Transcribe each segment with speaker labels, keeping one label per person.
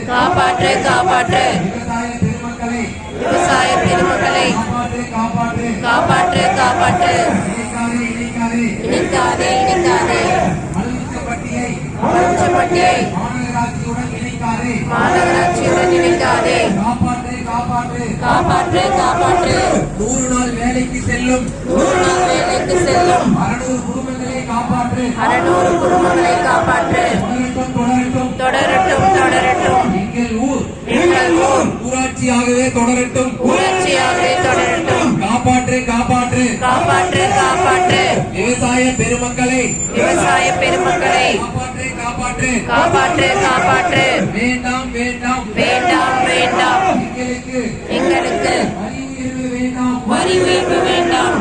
Speaker 1: காப்பாற்று காப்பாற்று விவசாய பெருமக்களை காப்பாற்று காப்பாற்று இணைக்காதே இணைக்காதே பட்டியை மாநகராட்சியுடன் இணைக்காதே காப்பாற்று காப்பாற்று
Speaker 2: 100 நாள் வேலைக்கு செல்லும்
Speaker 1: 600 குடும்பங்களை காப்பாற்று தொடரட்டும் தொடரட்டும் எங்கள் ஊர்
Speaker 2: ஊராட்சியாகவே தொடரட்டும் காப்பாற்று காப்பாற்று
Speaker 1: காப்பாற்று
Speaker 2: விவசாய பெருமக்களை
Speaker 1: காப்பாற்று
Speaker 2: வேண்டாம் வேண்டாம்
Speaker 1: வேண்டாம் எங்களுக்கு வரி உயர்வு வேண்டாம்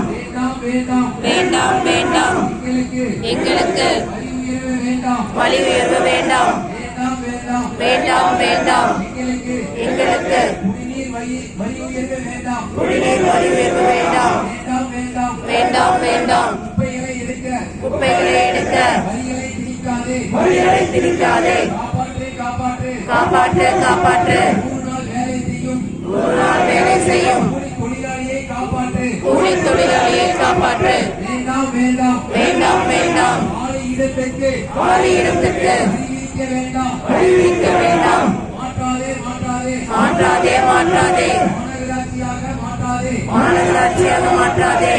Speaker 1: எங்களுக்கு வரி உயர்வு வேண்டாம் எங்களுக்கு குடிநீர் வரி உயர்வு வேண்டாம் குப்பைகளை எடுக்க வரிகளை திணிக்காதே காப்பாற்று 100 நாள் வேலை செய்யும் கூலி தொழிலாளியை காப்பாற்று வேண்டாம் மாறி இடத்துக்கு அறிவிக்க வேண்டாம் மாற்றாதே மாநகராட்சியாக மாற்றாதே